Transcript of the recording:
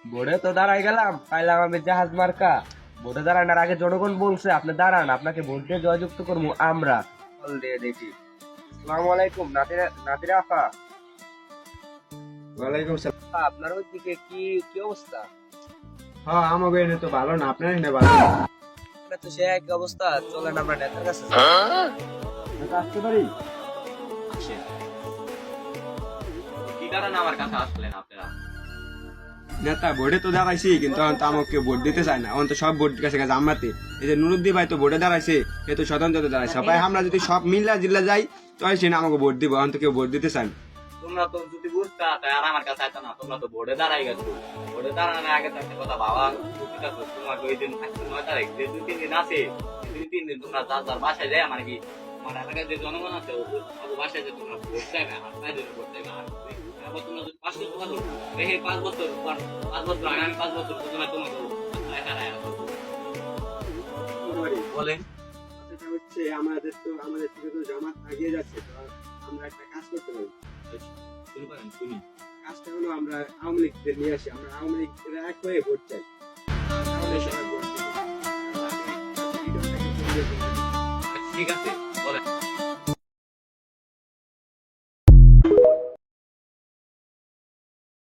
বোর্ডে তো দাঁড়াই গেলাম, পাইলাম আমি জাহাজ মার্কা। বোর্ডে দাঁড়ানোর আগে জনগণ বলছে আপনি দাঁড়ান, আপনাকে ভোট দিয়ে জয়যুক্ত করবো আমরা। বল দিয়ে দেখি। আসসালামু আলাইকুম নাতিরা, নাতিরা আপা। ওয়ালাইকুম সালাম। আপা, আপনার ওইদিকে কি কি অবস্থা? হ্যাঁ, আমাকে এনে তো ভালো না, আপনার এনে ভালো। আপনার তো সে এক অবস্থা, চলেন আমরা নেতার কাছে যাই। নেতা আসতে পারি? কি কারণে আমার কাছে আসলেন আপনারা? নেতা ভোটে তো দাঁড়াইছি, কিন্তু এখন তো আমাকে ভোট দিতে চায় না। এখন তো সব ভোট গেছে গেছে আমরাতে। এই যে নুরুদ্দি ভাই তো ভোটে দাঁড়াইছে, এ তো স্বতন্ত্র দাঁড়াইছে। সবাই আমরা যদি সব মিল্লা জিল্লা যাই তাহলে সে না আমাকে ভোট দিব। এখন তো কেউ ভোট দিতে চায় না। তোমরা তো যদি বুঝতা তাই আর আমার কাছে আইতো না। তোমরা তো বোর্ডে দাঁড়াই গেছো। বোর্ডে দাঁড়ানোর আগে তো একটা কথা বাবা বুঝতে পারছো, তোমাকে ওই দিন 9 তারিখ যে 2-3 দিন আছে, 2-3 দিন তোমরা যার যার বাসায় যায়, মানে কি আমার এলাকায় যে জনগণ আছে ওদের বাসায় যে তোমরা ভোট চাইবে, আর তাই জন্য ভোট চাইবে। আর এবার তোমরা যদি 5 বছর বাদো দেখে 5 বছর পর 5 বছর আগে আমি 5 বছর তোমাকে বলেন। সেটা হচ্ছে আমাদের থেকে তো জামাত এগিয়ে যাচ্ছে, তো আমরা একটা কাজ করতে পারি। শুরু করেন, শুনি। কাজটা হলো আমরা আওয়ামী লীগদের নিয়ে আসি, আমরা আওয়ামী লীগদের এক হয়ে ভোট চাই। ঠিক আছে, বলেন।